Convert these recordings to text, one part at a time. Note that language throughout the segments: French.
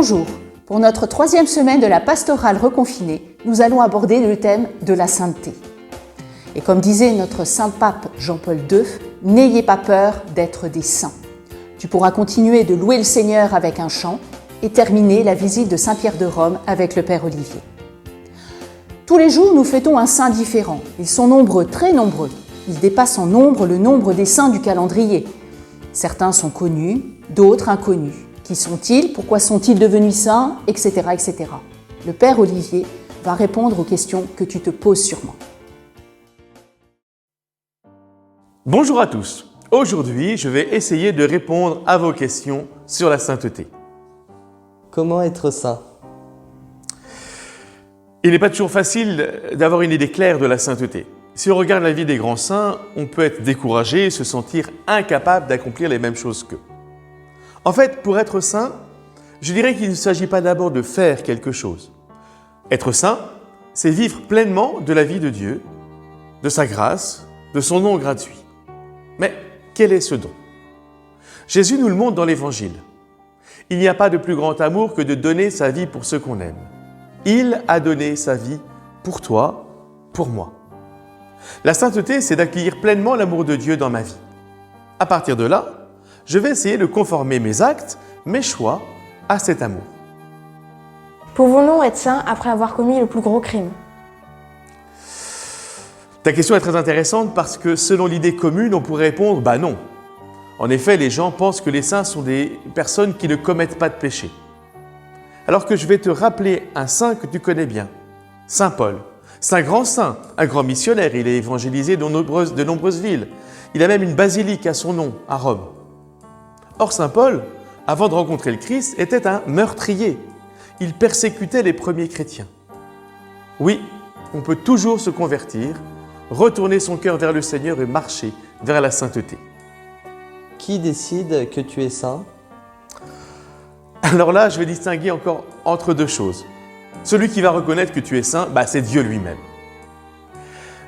Bonjour, pour notre 3e semaine de la pastorale reconfinée, nous allons aborder le thème de la sainteté. Et comme disait notre saint pape Jean-Paul II, n'ayez pas peur d'être des saints. Tu pourras continuer de louer le Seigneur avec un chant et terminer la visite de Saint-Pierre de Rome avec le Père Olivier. Tous les jours, nous fêtons un saint différent. Ils sont nombreux, très nombreux. Ils dépassent en nombre le nombre des saints du calendrier. Certains sont connus, d'autres inconnus. Qui sont-ils? Pourquoi sont-ils devenus saints? Etc. etc. Le Père Olivier va répondre aux questions que tu te poses sûrement. Bonjour à tous. Aujourd'hui, je vais essayer de répondre à vos questions sur la sainteté. Comment être saint? Il n'est pas toujours facile d'avoir une idée claire de la sainteté. Si on regarde la vie des grands saints, on peut être découragé et se sentir incapable d'accomplir les mêmes choses qu'eux. En fait, pour être saint, je dirais qu'il ne s'agit pas d'abord de faire quelque chose. Être saint, c'est vivre pleinement de la vie de Dieu, de sa grâce, de son don gratuit. Mais quel est ce don? Jésus nous le montre dans l'Évangile. Il n'y a pas de plus grand amour que de donner sa vie pour ceux qu'on aime. Il a donné sa vie pour toi, pour moi. La sainteté, c'est d'accueillir pleinement l'amour de Dieu dans ma vie. À partir de là, je vais essayer de conformer mes actes, mes choix à cet amour. Pouvons-nous être saints après avoir commis le plus gros crime? Ta question est très intéressante parce que selon l'idée commune, on pourrait répondre « non ». En effet, les gens pensent que les saints sont des personnes qui ne commettent pas de péché. Alors que je vais te rappeler un saint que tu connais bien, Saint Paul. C'est un grand saint, un grand missionnaire. Il a évangélisé de nombreuses villes. Il a même une basilique à son nom, à Rome. Or, Saint Paul, avant de rencontrer le Christ, était un meurtrier. Il persécutait les premiers chrétiens. Oui, on peut toujours se convertir, retourner son cœur vers le Seigneur et marcher vers la sainteté. Qui décide que tu es saint? Alors là, je vais distinguer encore entre deux choses. Celui qui va reconnaître que tu es saint, c'est Dieu lui-même.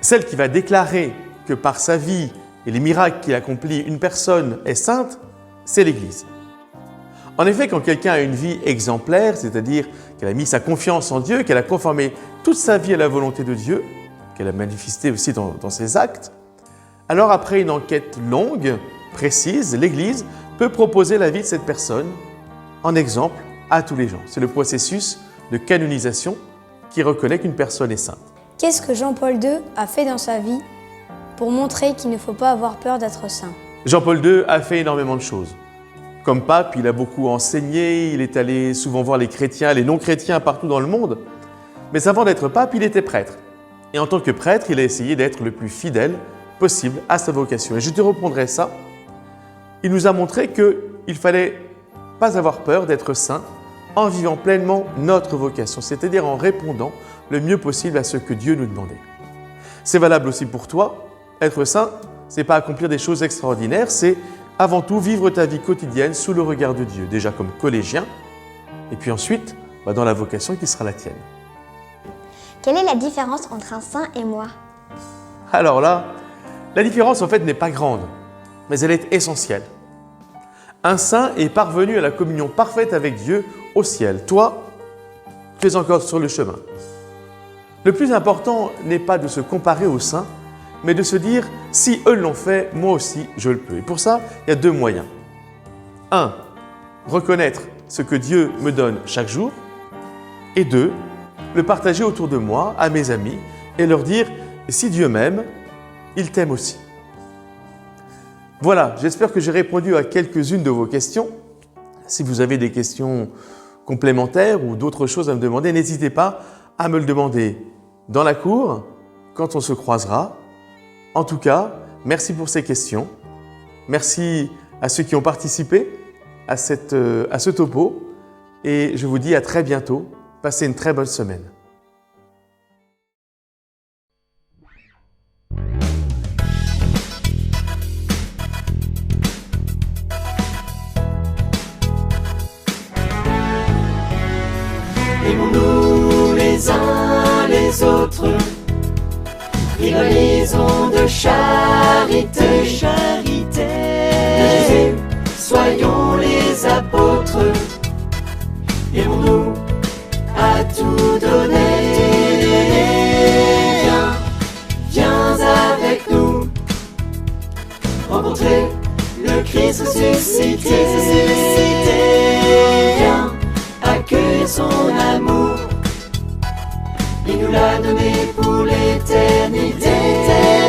Celle qui va déclarer que par sa vie et les miracles qu'il accomplit, une personne est sainte, c'est l'Église. En effet, quand quelqu'un a une vie exemplaire, c'est-à-dire qu'elle a mis sa confiance en Dieu, qu'elle a conformé toute sa vie à la volonté de Dieu, qu'elle a manifesté aussi dans ses actes, alors après une enquête longue, précise, l'Église peut proposer la vie de cette personne en exemple à tous les gens. C'est le processus de canonisation qui reconnaît qu'une personne est sainte. Qu'est-ce que Jean-Paul II a fait dans sa vie pour montrer qu'il ne faut pas avoir peur d'être saint? Jean-Paul II a fait énormément de choses. Comme pape, il a beaucoup enseigné, il est allé souvent voir les chrétiens, les non-chrétiens partout dans le monde. Mais avant d'être pape, il était prêtre. Et en tant que prêtre, il a essayé d'être le plus fidèle possible à sa vocation. Et je te répondrai ça. Il nous a montré qu'il fallait pas avoir peur d'être saint en vivant pleinement notre vocation, c'est-à-dire en répondant le mieux possible à ce que Dieu nous demandait. C'est valable aussi pour toi. Être saint, c'est pas accomplir des choses extraordinaires, c'est avant tout vivre ta vie quotidienne sous le regard de Dieu, déjà comme collégien, et puis ensuite dans la vocation qui sera la tienne. Quelle est la différence entre un saint et moi? Alors là, la différence en fait n'est pas grande, mais elle est essentielle. Un saint est parvenu à la communion parfaite avec Dieu au ciel. Toi, tu es encore sur le chemin. Le plus important n'est pas de se comparer aux saints, mais de se dire, si eux l'ont fait, moi aussi, je le peux. Et pour ça, il y a deux moyens. 1. Reconnaître ce que Dieu me donne chaque jour. Et 2. Le partager autour de moi, à mes amis, et leur dire, si Dieu m'aime, il t'aime aussi. Voilà, j'espère que j'ai répondu à quelques-unes de vos questions. Si vous avez des questions complémentaires ou d'autres choses à me demander, n'hésitez pas à me le demander dans la cour, quand on se croisera. En tout cas, merci pour ces questions. Merci à ceux qui ont participé à ce topo. Et je vous dis à très bientôt. Passez une très bonne semaine. Aimons-nous les uns les autres, rivalisons de charité, de Jésus, soyons les apôtres. Aimons ressuscité, viens accueillir son amour. Il nous l'a donné pour l'éternité.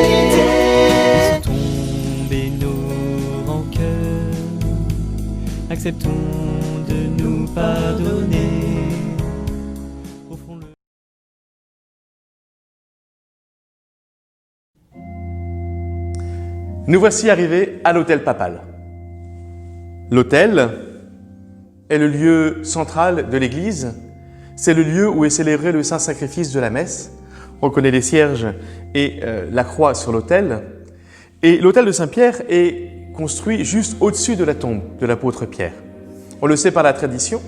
Laissons tomber nos rancœurs, acceptons de nous pardonner. Offrons-le. Nous voici arrivés à l'autel papal. L'autel est le lieu central de l'Église. C'est le lieu où est célébré le saint sacrifice de la messe. On reconnaît les cierges et la croix sur l'autel. Et l'autel de Saint-Pierre est construit juste au-dessus de la tombe de l'apôtre Pierre. On le sait par la tradition,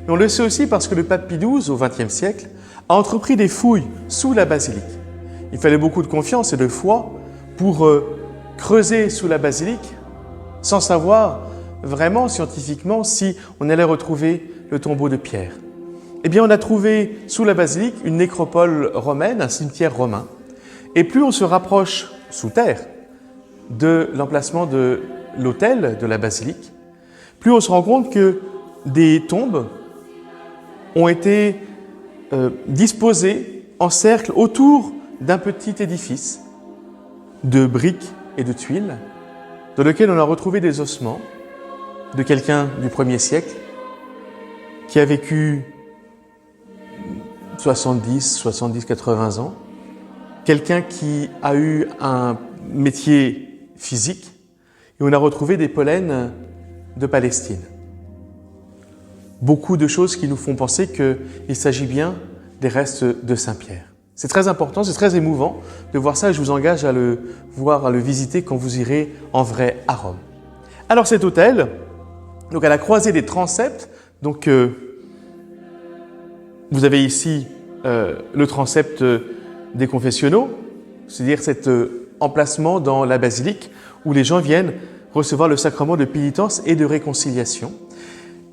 mais on le sait aussi parce que le pape Pie XII, au XXe siècle, a entrepris des fouilles sous la basilique. Il fallait beaucoup de confiance et de foi pour creuser sous la basilique sans savoir vraiment scientifiquement si on allait retrouver le tombeau de Pierre. Eh bien, on a trouvé sous la basilique une nécropole romaine, un cimetière romain. Et plus on se rapproche sous terre de l'emplacement de l'autel de la basilique, plus on se rend compte que des tombes ont été disposées en cercle autour d'un petit édifice de briques et de tuiles, dans lequel on a retrouvé des ossements de quelqu'un du 1er siècle qui a vécu 70, 80 ans, quelqu'un qui a eu un métier physique, et on a retrouvé des pollens de Palestine. Beaucoup de choses qui nous font penser qu'il s'agit bien des restes de Saint-Pierre. C'est très important, c'est très émouvant de voir ça et je vous engage à le voir, à le visiter quand vous irez en vrai à Rome. Alors cet autel, donc à la croisée des transepts, donc vous avez ici le transept des confessionnaux, c'est-à-dire cet emplacement dans la basilique où les gens viennent recevoir le sacrement de pénitence et de réconciliation.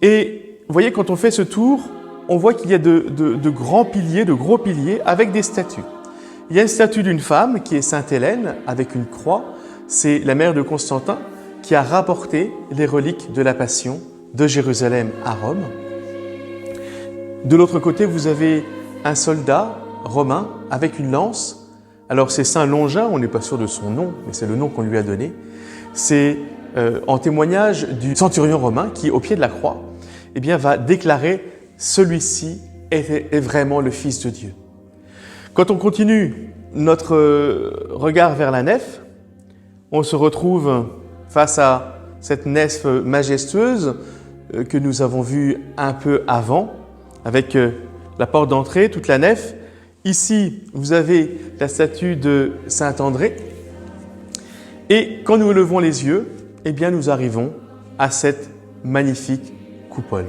Et vous voyez, quand on fait ce tour, on voit qu'il y a de grands piliers, de gros piliers avec des statues. Il y a une statue d'une femme qui est Sainte Hélène avec une croix. C'est la mère de Constantin qui a rapporté les reliques de la Passion de Jérusalem à Rome. De l'autre côté, vous avez un soldat romain avec une lance. Alors c'est Saint Longin, on n'est pas sûr de son nom, mais c'est le nom qu'on lui a donné. C'est en témoignage du centurion romain qui, au pied de la croix, eh bien, va déclarer « Celui-ci est vraiment le Fils de Dieu ». Quand on continue notre regard vers la nef, on se retrouve face à cette nef majestueuse que nous avons vue un peu avant, avec la porte d'entrée, toute la nef. Ici, vous avez la statue de Saint André. Et quand nous levons les yeux, eh bien, nous arrivons à cette magnifique coupole.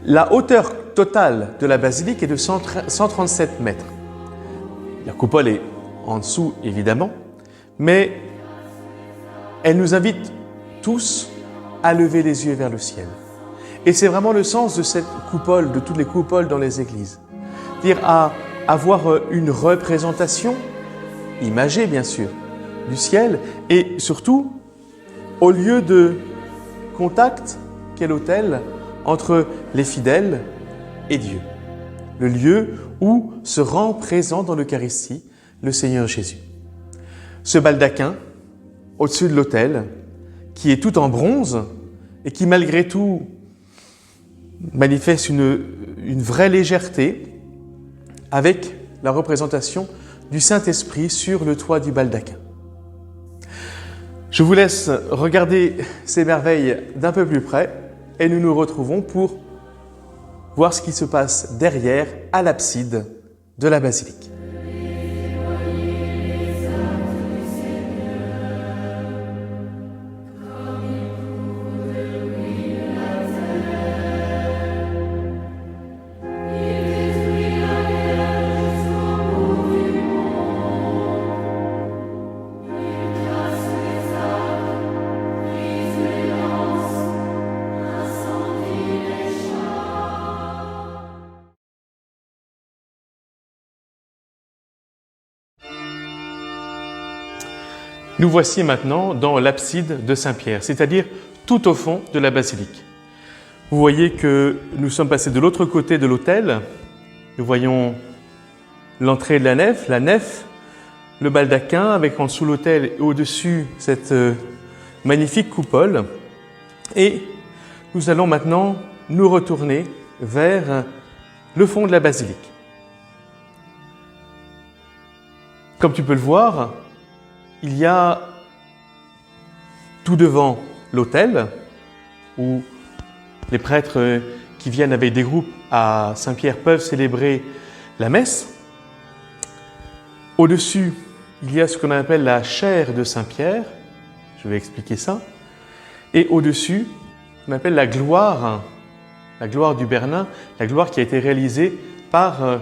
La hauteur totale de la basilique est de 137 mètres. La coupole est en dessous, évidemment, mais elle nous invite tous à lever les yeux vers le ciel. Et c'est vraiment le sens de cette coupole, de toutes les coupoles dans les églises. C'est-à-dire à avoir une représentation, imagée bien sûr, du ciel et surtout au lieu de contact qu'est l'autel entre les fidèles et Dieu. Le lieu où se rend présent dans l'Eucharistie le Seigneur Jésus. Ce baldaquin au-dessus de l'autel, qui est tout en bronze et qui malgré tout manifeste une vraie légèreté avec la représentation du Saint-Esprit sur le toit du baldaquin. Je vous laisse regarder ces merveilles d'un peu plus près et nous nous retrouvons pour voir ce qui se passe derrière à l'abside de la basilique. Nous voici maintenant dans l'abside de Saint-Pierre, c'est-à-dire tout au fond de la basilique. Vous voyez que nous sommes passés de l'autre côté de l'autel. Nous voyons l'entrée de la nef, le baldaquin avec en dessous l'autel et au-dessus cette magnifique coupole. Et nous allons maintenant nous retourner vers le fond de la basilique. Comme tu peux le voir, il y a tout devant l'autel où les prêtres qui viennent avec des groupes à Saint-Pierre peuvent célébrer la messe. Au-dessus, il y a ce qu'on appelle la chaire de Saint-Pierre. Je vais expliquer ça. Et au-dessus, on appelle la gloire du Bernin, la gloire qui a été réalisée par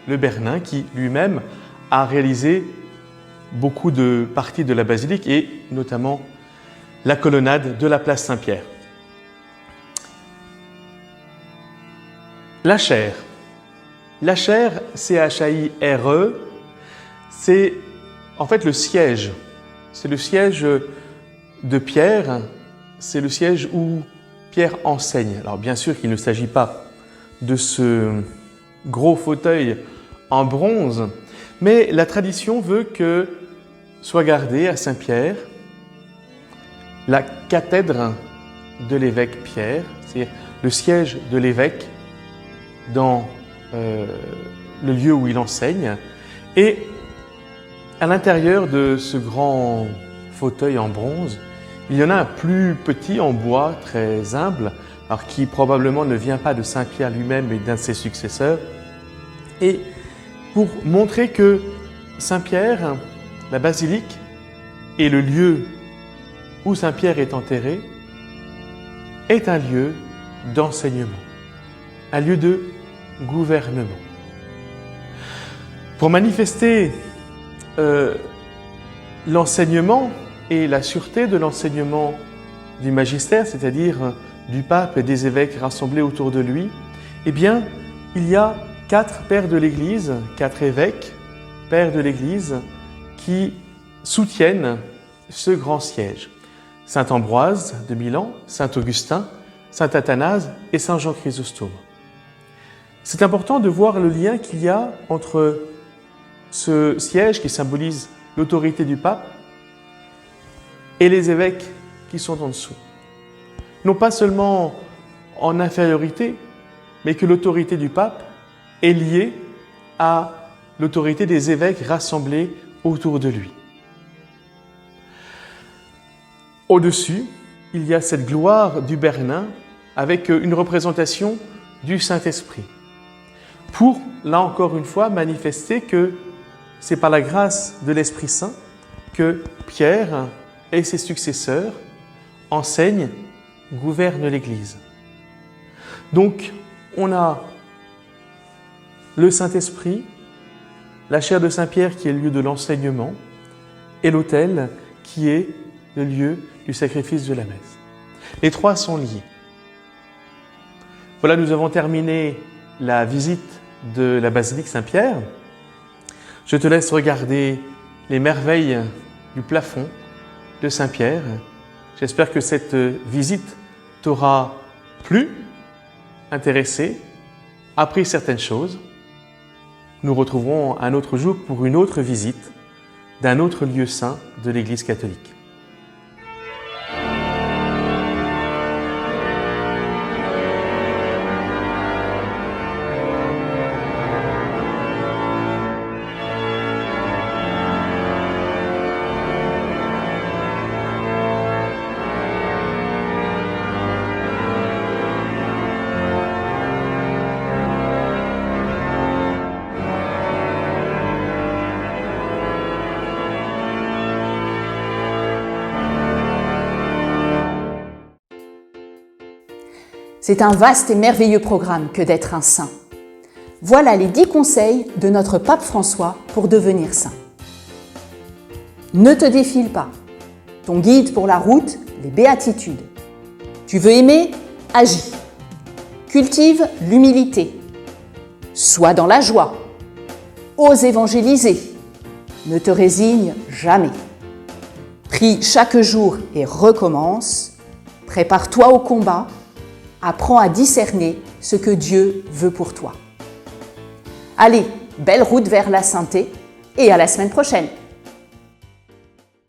le Bernin, qui lui-même a réalisé beaucoup de parties de la basilique et notamment la colonnade de la place Saint-Pierre. La chaire, C-H-A-I-R-E, c'est en fait le siège. C'est le siège de Pierre, c'est le siège où Pierre enseigne. Alors bien sûr qu'il ne s'agit pas de ce gros fauteuil en bronze, mais la tradition veut que soit gardée à Saint-Pierre la cathèdre de l'évêque Pierre, c'est-à-dire le siège de l'évêque dans le lieu où il enseigne. Et à l'intérieur de ce grand fauteuil en bronze, il y en a un plus petit en bois, très humble, alors qui probablement ne vient pas de Saint-Pierre lui-même, mais d'un de ses successeurs. Et pour montrer que Saint-Pierre, la basilique, est le lieu où Saint-Pierre est enterré, est un lieu d'enseignement, un lieu de gouvernement. Pour manifester l'enseignement et la sûreté de l'enseignement du magistère, c'est-à-dire du pape et des évêques rassemblés autour de lui, eh bien, il y a 4 pères de l'Église, 4 évêques, pères de l'Église, qui soutiennent ce grand siège. Saint Ambroise de Milan, Saint Augustin, Saint Athanase et Saint Jean Chrysostome. C'est important de voir le lien qu'il y a entre ce siège qui symbolise l'autorité du pape et les évêques qui sont en dessous. Non pas seulement en infériorité, mais que l'autorité du pape est liée à l'autorité des évêques rassemblés autour de lui. Au-dessus, il y a cette gloire du Bernin avec une représentation du Saint-Esprit. Pour, là encore une fois, manifester que c'est par la grâce de l'Esprit Saint que Pierre et ses successeurs enseignent, gouvernent l'Église. Donc, on a le Saint-Esprit, la chaire de Saint-Pierre qui est le lieu de l'enseignement et l'autel qui est le lieu du sacrifice de la messe. Les 3 sont liés. Voilà, nous avons terminé la visite de la basilique Saint-Pierre. Je te laisse regarder les merveilles du plafond de Saint-Pierre. J'espère que cette visite t'aura plu, intéressé, appris certaines choses. Nous retrouverons un autre jour pour une autre visite d'un autre lieu saint de l'Église catholique. C'est un vaste et merveilleux programme que d'être un saint. Voilà les 10 conseils de notre pape François pour devenir saint. Ne te défile pas. Ton guide pour la route, les béatitudes. Tu veux aimer? Agis. Cultive l'humilité. Sois dans la joie. Ose évangéliser. Ne te résigne jamais. Prie chaque jour et recommence. Prépare-toi au combat. Apprends à discerner ce que Dieu veut pour toi. Allez, belle route vers la sainteté et à la semaine prochaine.